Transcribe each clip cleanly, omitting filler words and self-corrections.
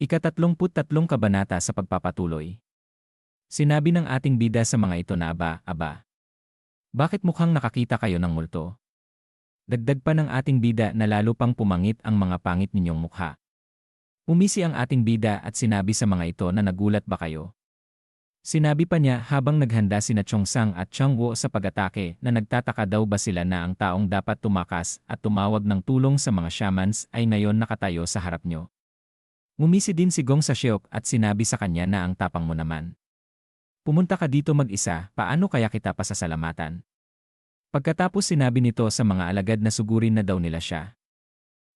Ika-33 kabanata sa pagpapatuloy. Sinabi ng ating bida sa mga ito na aba, bakit mukhang nakakita kayo ng multo? Dagdag pa ng ating bida na lalo pang pumangit ang mga pangit ninyong mukha. Umisi ang ating bida at sinabi sa mga ito na nagulat ba kayo? Sinabi pa niya habang naghanda sina Chongsang at Changwo sa pag-atake na nagtataka daw ba sila na ang taong dapat tumakas at tumawag ng tulong sa mga shamans ay ngayon nakatayo sa harap nyo. Umisi din si Gong Sasheok at sinabi sa kanya na ang tapang mo naman. Pumunta ka dito mag-isa, paano kaya kita pasasalamatan? Pagkatapos sinabi nito sa mga alagad na sugurin na daw nila siya.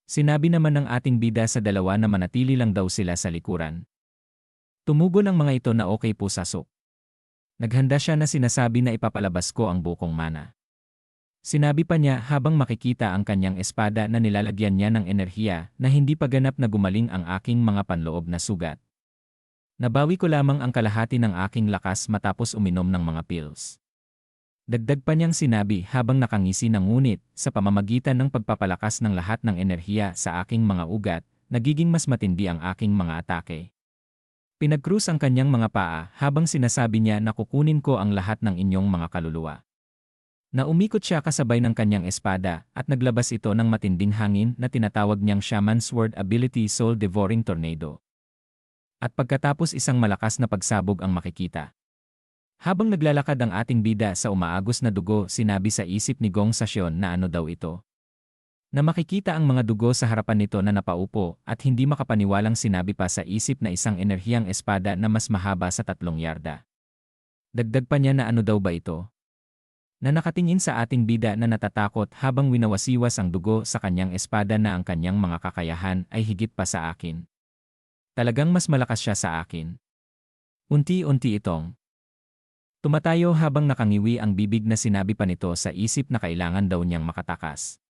Sinabi naman ng ating bida sa dalawa na manatili lang daw sila sa likuran. Tumugon ang mga ito na okay po sasok. Naghanda siya na sinasabi na ipapalabas ko ang bukong mana. Sinabi pa niya habang makikita ang kanyang espada na nilalagyan niya ng enerhiya na hindi pa ganap na gumaling ang aking mga panloob na sugat. Nabawi ko lamang ang kalahati ng aking lakas matapos uminom ng mga pills. Dagdag pa niyang sinabi habang nakangisi ng ngunit sa pamamagitan ng pagpapalakas ng lahat ng enerhiya sa aking mga ugat, nagiging mas matindi ang aking mga atake. Pinagkrus ang kanyang mga paa habang sinasabi niya na kukunin ko ang lahat ng inyong mga kaluluwa. Naumikot siya kasabay ng kanyang espada at naglabas ito ng matinding hangin na tinatawag niyang Shaman Sword Ability Soul Devouring Tornado. At pagkatapos isang malakas na pagsabog ang makikita. Habang naglalakad ang ating bida sa umaagos na dugo, sinabi sa isip ni Gong Sasyon na ano daw ito. Na makikita ang mga dugo sa harapan nito na napaupo at hindi makapaniwalang sinabi pa sa isip na isang enerhiyang espada na mas mahaba sa 3 yarda. Dagdag pa niya na ano daw ba ito? Na nakatingin sa ating bida na natatakot habang winawasiwas ang dugo sa kanyang espada na ang kanyang mga kakayahan ay higit pa sa akin. Talagang mas malakas siya sa akin. Unti-unti itong tumatayo habang nakangiwi ang bibig na sinabi pa nito sa isip na kailangan daw niyang makatakas.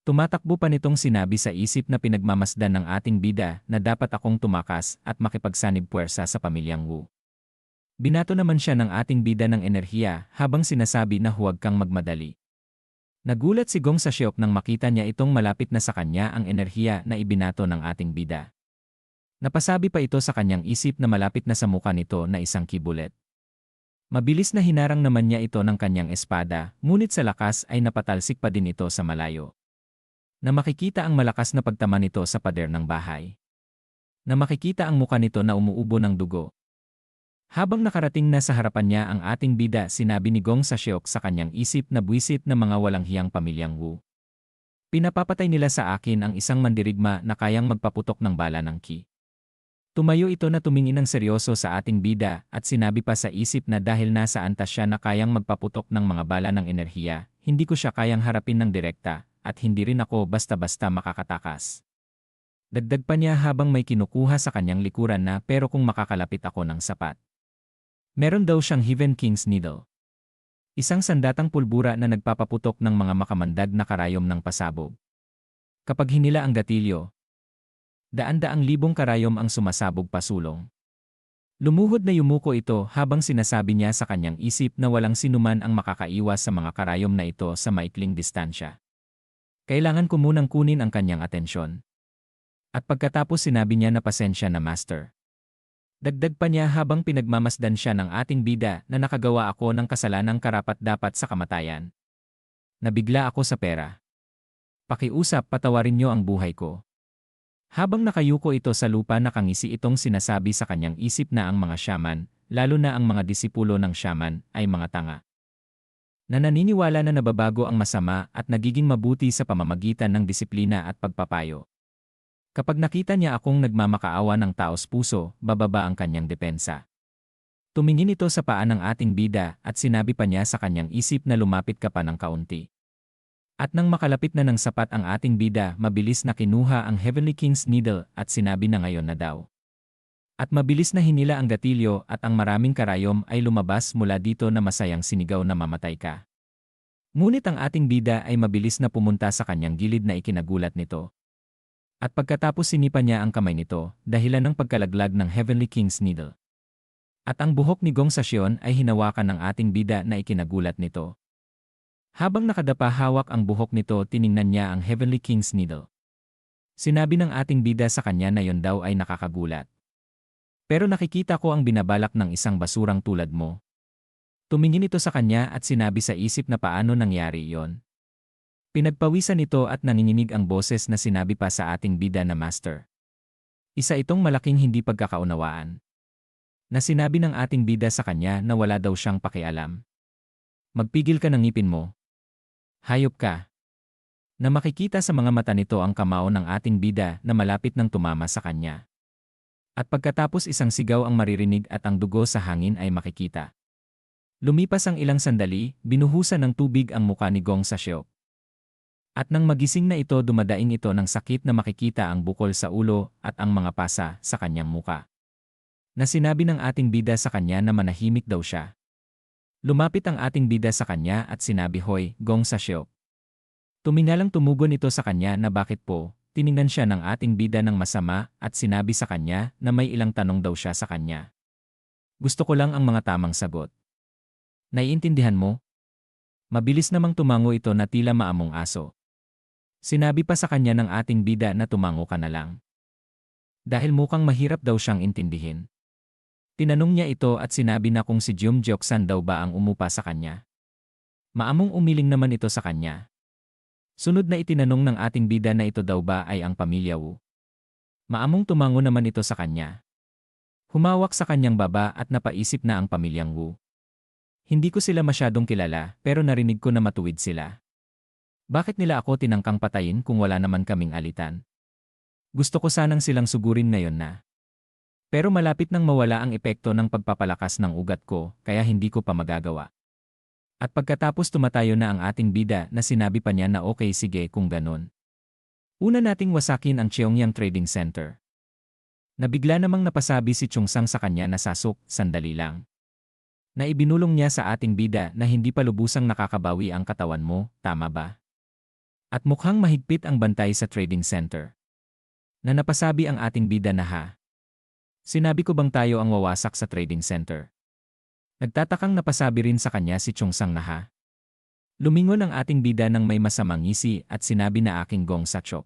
Tumatakbo pa nitong sinabi sa isip na pinagmamasdan ng ating bida na dapat akong tumakas at makipagsanib puwersa sa pamilyang Wu. Binato naman siya ng ating bida ng enerhiya habang sinasabi na huwag kang magmadali. Nagulat si Gong Sasheok nang makita niya itong malapit na sa kanya ang enerhiya na ibinato ng ating bida. Napasabi pa ito sa kanyang isip na malapit na sa muka nito na isang kibulet. Mabilis na hinarang naman niya ito ng kanyang espada, ngunit sa lakas ay napatalsik pa din ito sa malayo. Na makikita ang malakas na pagtama nito sa pader ng bahay. Na makikita ang muka nito na umuubo ng dugo. Habang nakarating na sa harapan niya ang ating bida, sinabi ni Gong Sasheok sa kanyang isip na buwisit na mga walang hiyang pamilyang Wu. Pinapapatay nila sa akin ang isang mandirigma na kayang magpaputok ng bala ng ki. Tumayo ito na tumingin ng seryoso sa ating bida at sinabi pa sa isip na dahil nasa antas siya na kayang magpaputok ng mga bala ng enerhiya, hindi ko siya kayang harapin ng direkta at hindi rin ako basta-basta makakatakas. Dagdag pa niya habang may kinukuha sa kanyang likuran na pero kung makakalapit ako ng sapat. Meron daw siyang Heaven King's Needle. Isang sandatang pulbura na nagpapaputok ng mga makamandag na karayom ng pasabog. Kapag hinila ang gatilyo, daan-daang libong karayom ang sumasabog pasulong. Lumuhod na yumuko ito habang sinasabi niya sa kanyang isip na walang sinuman ang makakaiwas sa mga karayom na ito sa maikling distansya. Kailangan ko munang kunin ang kanyang atensyon. At pagkatapos sinabi niya na pasensya na master. Dagdag pa niya habang pinagmamasdan siya ng ating bida na nakagawa ako ng kasalanang karapat-dapat sa kamatayan. Nabigla ako sa pera. Pakiusap, patawarin niyo ang buhay ko. Habang nakayuko ito sa lupa, nakangisi itong sinasabi sa kanyang isip na ang mga shaman, lalo na ang mga disipulo ng shaman, ay mga tanga. Na naniniwala na nababago ang masama at nagiging mabuti sa pamamagitan ng disiplina at pagpapayo. Kapag nakita niya akong nagmamakaawa ng taos puso, bababa ang kanyang depensa. Tumingin ito sa paa ng ating bida at sinabi pa niya sa kanyang isip na lumapit ka pa ng kaunti. At nang makalapit na ng sapat ang ating bida, mabilis na kinuha ang Heavenly King's Needle at sinabi na ngayon na daw. At mabilis na hinila ang gatilyo at ang maraming karayom ay lumabas mula dito na masayang sinigaw na mamatay ka. Ngunit ang ating bida ay mabilis na pumunta sa kanyang gilid na ikinagulat nito. At pagkatapos sinipa niya ang kamay nito, dahilan ng pagkalaglag ng Heavenly King's Needle. At ang buhok ni Gong Sasyon ay hinawakan ng ating bida na ikinagulat nito. Habang nakadapa hawak ang buhok nito, tiningnan niya ang Heavenly King's Needle. Sinabi ng ating bida sa kanya na yon daw ay nakakagulat. Pero nakikita ko ang binabalak ng isang basurang tulad mo. Tumingin ito sa kanya at sinabi sa isip na paano nangyari iyon. Pinagpawisan ito at nanginginig ang boses na sinabi pa sa ating bida na master. Isa itong malaking hindi pagkakaunawaan. Na sinabi ng ating bida sa kanya na wala daw siyang pakialam. Magpigil ka ng ngipin mo. Hayop ka. Na makikita sa mga mata nito ang kamao ng ating bida na malapit nang tumama sa kanya. At pagkatapos isang sigaw ang maririnig at ang dugo sa hangin ay makikita. Lumipas ang ilang sandali, binuhusan ng tubig ang muka ni Gong sa siyok. At nang magising na ito dumadaing ito ng sakit na makikita ang bukol sa ulo at ang mga pasa sa kanyang muka. Na sinabi ng ating bida sa kanya na manahimik daw siya. Lumapit ang ating bida sa kanya at sinabi, "Hoy, Gong sa siyok." Tuminalang tumugon ito sa kanya na bakit po. Tiningnan siya ng ating bida ng masama at sinabi sa kanya na may ilang tanong daw siya sa kanya. Gusto ko lang ang mga tamang sagot. Naiintindihan mo? Mabilis namang tumango ito na tila maamong aso. Sinabi pa sa kanya ng ating bida na tumango ka na lang. Dahil mukhang mahirap daw siyang intindihin. Tinanong niya ito at sinabi na kung si Jumjoksan daw ba ang umupa sa kanya. Maamong umiling naman ito sa kanya. Sunod na itinanong ng ating bida na ito daw ba ay ang pamilya Wu. Maamong tumango naman ito sa kanya. Humawak sa kanyang baba at napaisip na ang pamilyang Wu. Hindi ko sila masyadong kilala pero narinig ko na matuwid sila. Bakit nila ako tinangkang patayin kung wala naman kaming alitan? Gusto ko sanang silang sugurin ngayon na. Pero malapit nang mawala ang epekto ng pagpapalakas ng ugat ko kaya hindi ko pa magagawa. At pagkatapos tumatayo na ang ating bida na sinabi pa niya na okay sige kung ganun. Una nating wasakin ang Cheongyang Trading Center. Nabigla namang napasabi si Chungsang sa kanya na Sasok, sandali lang. Na ibinulong niya sa ating bida na hindi pa lubusang nakakabawi ang katawan mo, tama ba? At mukhang mahigpit ang bantay sa trading center. Na napasabi ang ating bida na ha. Sinabi ko bang tayo ang wawasak sa trading center? Nagtatakang napasabi rin sa kanya si Chungsang na ha. Lumingon ang ating bida ng may masamang ngisi at sinabi na aking Gong Sachok.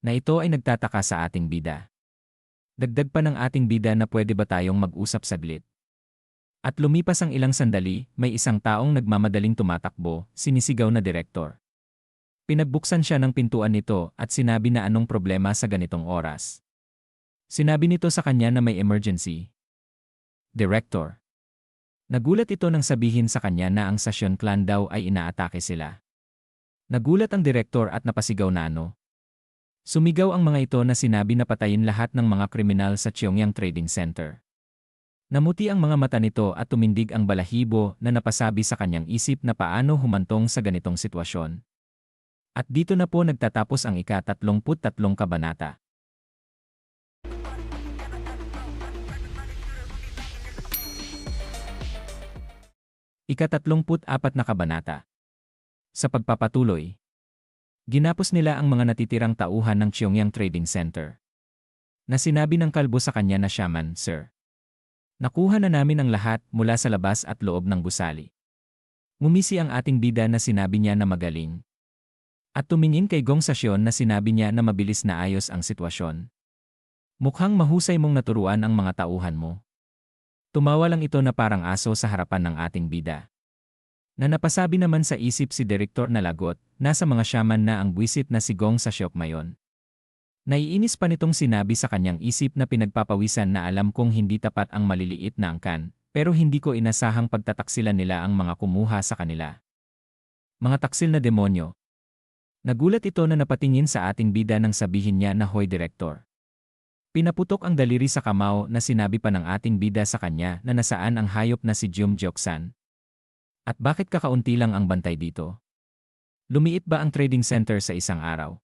Na ito ay nagtataka sa ating bida. Dagdag pa ng ating bida na pwede ba tayong mag-usap saglit. At lumipas ang ilang sandali, may isang taong nagmamadaling tumatakbo, sinisigaw na direktor. Pinagbuksan siya ng pintuan nito at sinabi na anong problema sa ganitong oras. Sinabi nito sa kanya na may emergency. Director. Nagulat ito nang sabihin sa kanya na ang Sasyon Clan daw ay inaatake sila. Nagulat ang direktor at napasigaw na ano. Sumigaw ang mga ito na sinabi na patayin lahat ng mga kriminal sa Cheongyang Trading Center. Namuti ang mga mata nito at tumindig ang balahibo na napasabi sa kanyang isip na paano humantong sa ganitong sitwasyon. At dito na po nagtatapos ang ika-33 kabanata. Ika-34 na kabanata. Sa pagpapatuloy, ginapos nila ang mga natitirang tauhan ng Cheongyang Trading Center. Na sinabi ng kalbo sa kanya na shaman, Sir. Nakuha na namin ang lahat mula sa labas at loob ng gusali. Ngumisi ang ating bida na sinabi niya na magaling. At tumingin kay Gong Sasyon na sinabi niya na mabilis na ayos ang sitwasyon. Mukhang mahusay mong naturuan ang mga tauhan mo. Tumawa lang ito na parang aso sa harapan ng ating bida. Na napasabi naman sa isip si Direktor na lagot, nasa mga shaman na ang buwisit na si Gong Sasyok mayon. Naiinis pa nitong sinabi sa kanyang isip na pinagpapawisan na alam kong hindi tapat ang maliliit na angkan, pero hindi ko inasahang pagtataksilan nila ang mga kumuha sa kanila. Mga taksil na demonyo. Nagulat ito na napatingin sa ating bida nang sabihin niya na hoy Direktor. Pinaputok ang daliri sa kamao na sinabi pa ng ating bida sa kanya na nasaan ang hayop na si Jumjoksan. At bakit kakaunti lang ang bantay dito? Lumiit ba ang trading center sa isang araw?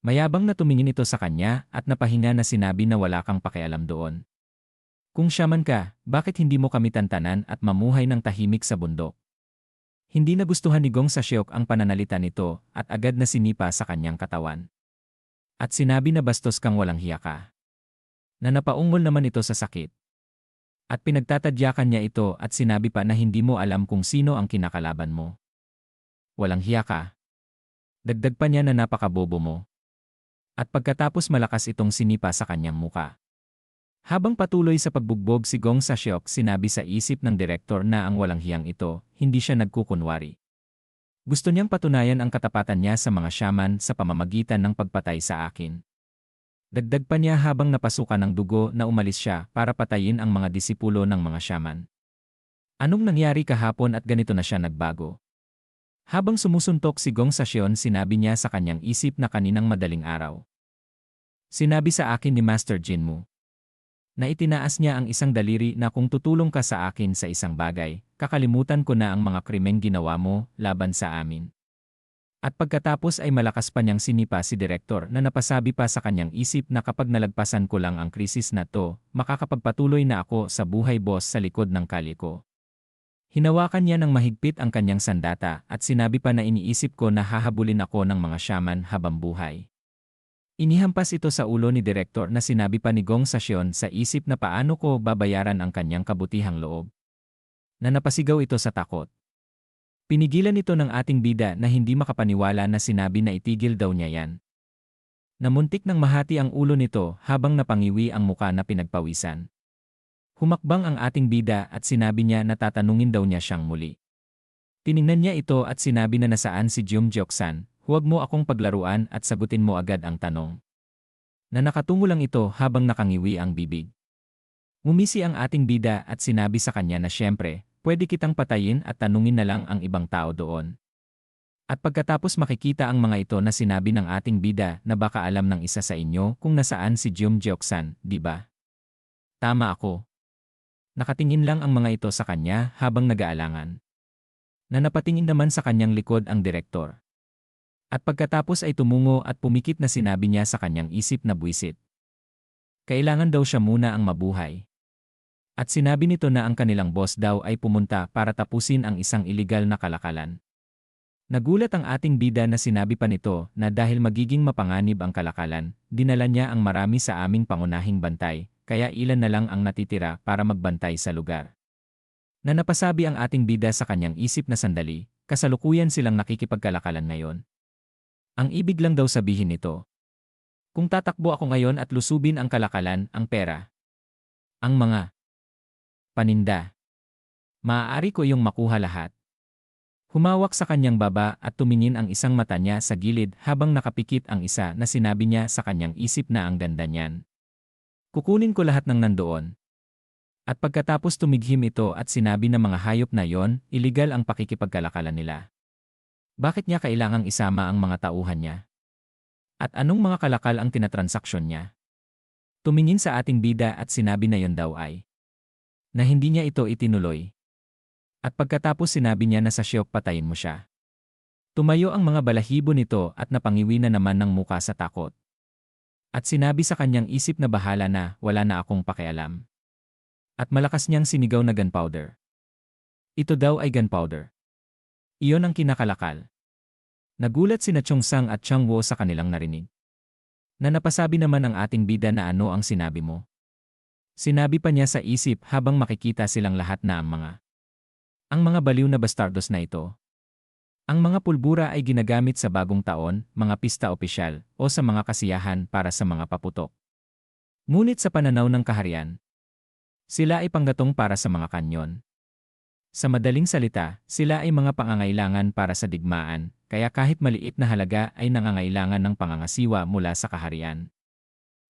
Mayabang na tumingin ito sa kanya at napahinga na sinabi na wala kang pakialam doon. Kung shaman ka, bakit hindi mo kami tantanan at mamuhay ng tahimik sa bundok? Hindi nagustuhan ni Gong Sasyok ang pananalita nito at agad na sinipa sa kanyang katawan. At sinabi na bastos kang walang hiya ka. Na napaungol naman ito sa sakit. At pinagtatadyakan niya ito at sinabi pa na hindi mo alam kung sino ang kinakalaban mo. Walang hiya ka. Dagdag pa niya na napakabobo mo. At pagkatapos malakas itong sinipa sa kanyang muka. Habang patuloy sa pagbugbog si Gong Sasyok, sinabi sa isip ng direktor na ang walang hiyang ito, hindi siya nagkukunwari. Gusto niyang patunayan ang katapatan niya sa mga shaman sa pamamagitan ng pagpatay sa akin. Dagdag pa niya habang napasukan ng dugo na umalis siya para patayin ang mga disipulo ng mga shaman. Anong nangyari kahapon at ganito na siya nagbago? Habang sumusuntok si Gong Sasyon, sinabi niya sa kanyang isip na kaninang madaling araw. Sinabi sa akin ni Master Jinmu na itinaas niya ang isang daliri na kung tutulong ka sa akin sa isang bagay, kakalimutan ko na ang mga krimeng ginawa mo laban sa amin. At pagkatapos ay malakas pa niyang sinipa si direktor na napasabi pa sa kanyang isip na kapag nalagpasan ko lang ang krisis na to, makakapagpatuloy na ako sa buhay boss sa likod ng kalye ko. Hinawakan niya ng mahigpit ang kanyang sandata at sinabi pa na iniisip ko na hahabulin ako ng mga shaman habang buhay. Inihampas ito sa ulo ni direktor na sinabi pa ni Gong Sasyon sa isip na paano ko babayaran ang kanyang kabutihang loob. Na napasigaw ito sa takot. Pinigilan ito ng ating bida na hindi makapaniwala na sinabi na itigil daw niya yan. Namuntik ng mahati ang ulo nito habang napangiwi ang muka na pinagpawisan. Humakbang ang ating bida at sinabi niya na tatanungin daw niya siyang muli. Tiningnan niya ito at sinabi na nasaan si Jung-Jok-san. Huwag mo akong paglaruan at sagutin mo agad ang tanong. Na nakatungo lang ito habang nakangiwi ang bibig. Ngumisi ang ating bida at sinabi sa kanya na siyempre, pwede kitang patayin at tanungin na lang ang ibang tao doon. At pagkatapos makikita ang mga ito na sinabi ng ating bida na baka alam ng isa sa inyo kung nasaan si Jung-Jok-san, di ba? Tama ako. Nakatingin lang ang mga ito sa kanya habang nag-aalangan. Na napatingin naman sa kanyang likod ang direktor. At pagkatapos ay tumungo at pumikit na sinabi niya sa kanyang isip na buwisit. Kailangan daw siya muna ang mabuhay. At sinabi nito na ang kanilang boss daw ay pumunta para tapusin ang isang iligal na kalakalan. Nagulat ang ating bida na sinabi pa nito na dahil magiging mapanganib ang kalakalan, dinala niya ang marami sa aming pangunahing bantay, kaya ilan na lang ang natitira para magbantay sa lugar. Na napasabi ang ating bida sa kanyang isip na sandali, kasalukuyan silang nakikipagkalakalan ngayon. Ang ibig lang daw sabihin nito. Kung tatakbo ako ngayon at lusubin ang kalakalan, ang pera, ang mga paninda, maaari ko yung makuha lahat. Humawak sa kanyang baba at tumingin ang isang mata niya sa gilid habang nakapikit ang isa na sinabi niya sa kanyang isip na ang ganda niyan. Kukunin ko lahat ng nandoon. At pagkatapos tumighim ito at sinabi ng mga hayop na yon, iligal ang pakikipagkalakalan nila. Bakit niya kailangang isama ang mga tauhan niya? At anong mga kalakal ang tinatransaksyon niya? Tumingin sa ating bida at sinabi na yon daw ay na hindi niya ito itinuloy. At pagkatapos sinabi niya na sa Syok patayin mo siya. Tumayo ang mga balahibo nito at napangiwi na naman ng muka sa takot. At sinabi sa kanyang isip na bahala na, wala na akong pakialam. At malakas niyang sinigaw na gunpowder. Ito daw ay gunpowder. Iyon ang kinakalakal. Nagulat sina Chongsang at Changwo sa kanilang narinig. Na napasabi naman ang ating bida na ano ang sinabi mo. Sinabi pa niya sa isip habang makikita silang lahat na ang mga baliw na bastardos na ito. Ang mga pulbura ay ginagamit sa bagong taon, mga pista opisyal, o sa mga kasiyahan para sa mga paputok. Ngunit sa pananaw ng kaharian, sila ay panggatong para sa mga kanyon. Sa madaling salita, sila ay mga pangangailangan para sa digmaan, kaya kahit maliit na halaga ay nangangailangan ng pangangasiwa mula sa kaharian.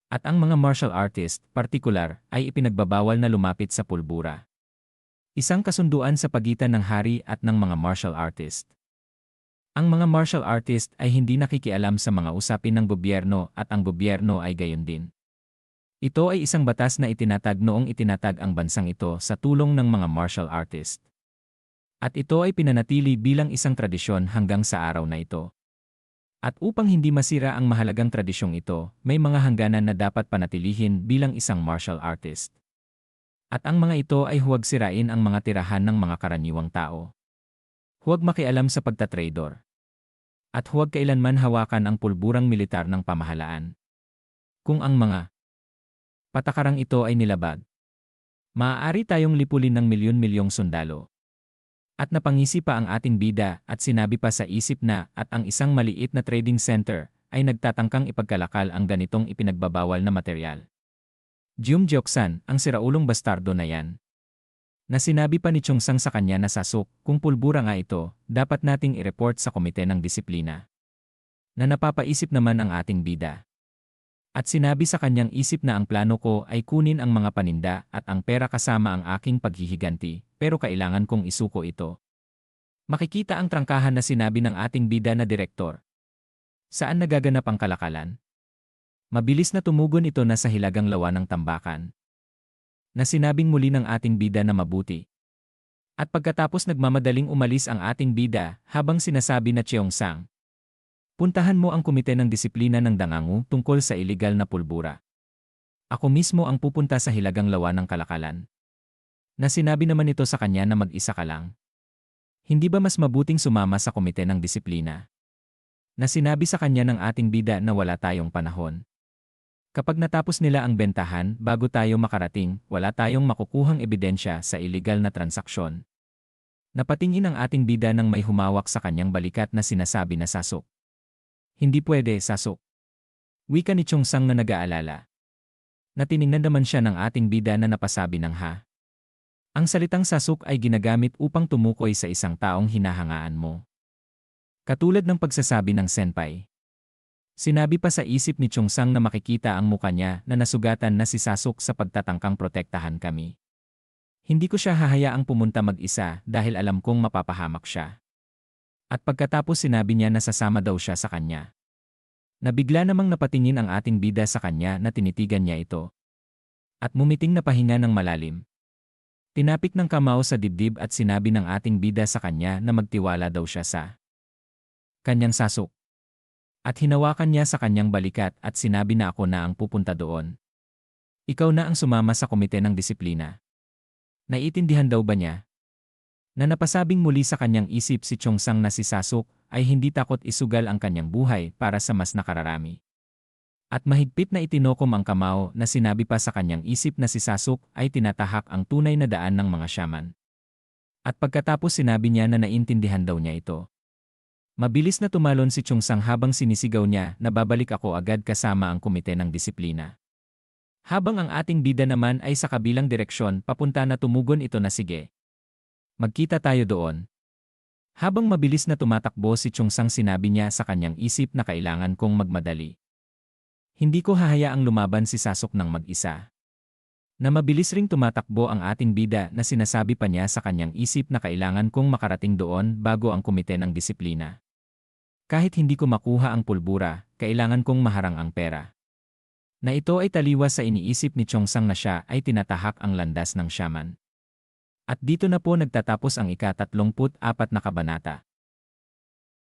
At ang mga martial artist, partikular, ay ipinagbabawal na lumapit sa pulbura. Isang kasunduan sa pagitan ng hari at ng mga martial artist. Ang mga martial artist ay hindi nakikialam sa mga usapin ng gobyerno at ang gobyerno ay gayon din. Ito ay isang batas na itinatag noong itinatag ang bansang ito sa tulong ng mga martial artist. At ito ay pinanatili bilang isang tradisyon hanggang sa araw na ito. At upang hindi masira ang mahalagang tradisyong ito, may mga hangganan na dapat panatilihin bilang isang martial artist. At ang mga ito ay huwag sirain ang mga tirahan ng mga karaniwang tao. Huwag makialam sa pagtatrador. At huwag kailanman hawakan ang pulburang militar ng pamahalaan. Kung ang mga patakarang ito ay nilabag, maaari tayong lipulin ng milyon-milyong sundalo. At napangisi pa ang ating bida at sinabi pa sa isip na at ang isang maliit na trading center ay nagtatangkang ipagkalakal ang ganitong ipinagbabawal na materyal. Jumjeoksan, ang siraulong bastardo na yan. Na sinabi pa ni Chongsang sa kanya na Sasuk, kung pulbura nga ito, dapat nating i-report sa komite ng disiplina. Na napapaisip naman ang ating bida. At sinabi sa kanyang isip na ang plano ko ay kunin ang mga paninda at ang pera kasama ang aking paghihiganti, pero kailangan kong isuko ito. Makikita ang trangkahan na sinabi ng ating bida na direktor. Saan nagaganap ang kalakalan? Mabilis na tumugon ito na sa hilagang lawa ng tambakan. Na sinabing muli ng ating bida na mabuti. At pagkatapos nagmamadaling umalis ang ating bida habang sinasabi na Cheongsang. Puntahan mo ang komite ng disiplina ng Dangangu tungkol sa iligal na pulbura. Ako mismo ang pupunta sa hilagang lawa ng kalakalan. Na sinabi naman ito sa kanya na mag-isa ka lang. Hindi ba mas mabuting sumama sa komite ng disiplina? Na sinabi sa kanya ng ating bida na wala tayong panahon. Kapag natapos nila ang bentahan bago tayo makarating, wala tayong makukuhang ebidensya sa iligal na transaksyon. Napatingin ang ating bida nang may humawak sa kanyang balikat na sinasabi na Sasuk. Hindi pwede, Sasuk. Wika ni Chongsang na nag-aalala. Natiningnan naman siya ng ating bida na napasabi ng ha. Ang salitang Sasuk ay ginagamit upang tumukoy sa isang taong hinahangaan mo. Katulad ng pagsasabi ng senpai. Sinabi pa sa isip ni Chongsang na makikita ang muka niya na nasugatan na si Sasuk sa pagtatangkang protektahan kami. Hindi ko siya hahayaang pumunta mag-isa dahil alam kong mapapahamak siya. At pagkatapos sinabi niya na sasama daw siya sa kanya. Nabigla namang napatingin ang ating bida sa kanya na tinitigan niya ito. At mumiting na pahinga ng malalim. Tinapik ng kamao sa dibdib at sinabi ng ating bida sa kanya na magtiwala daw siya sa kanyang Sasuk. At hinawakan niya sa kanyang balikat at sinabi na ako na ang pupunta doon. Ikaw na ang sumama sa komite ng disiplina. Naiintindihan daw ba niya? Na napasabing muli sa kanyang isip si Chongsang na si Sasuk ay hindi takot isugal ang kanyang buhay para sa mas nakararami. At mahigpit na itinokom ang kamao na sinabi pa sa kanyang isip na si Sasuk ay tinatahak ang tunay na daan ng mga shaman. At pagkatapos sinabi niya na naiintindihan daw niya ito. Mabilis na tumalon si Chongsang habang sinisigaw niya na babalik ako agad kasama ang komite ng disiplina. Habang ang ating bida naman ay sa kabilang direksyon papunta na tumugon ito na sige. Magkita tayo doon. Habang mabilis na tumatakbo si Chongsang sinabi niya sa kanyang isip na kailangan kong magmadali. Hindi ko hahayaang lumaban si Sasuk ng mag-isa. Na mabilis ring tumatakbo ang ating bida na sinasabi pa niya sa kanyang isip na kailangan kong makarating doon bago ang komite ng disiplina. Kahit hindi ko makuha ang pulbura, kailangan kong maharang ang pera. Na ito ay taliwas sa iniisip ni Chongsang na siya ay tinatahak ang landas ng shaman. At dito na po nagtatapos ang ika-34 na kabanata.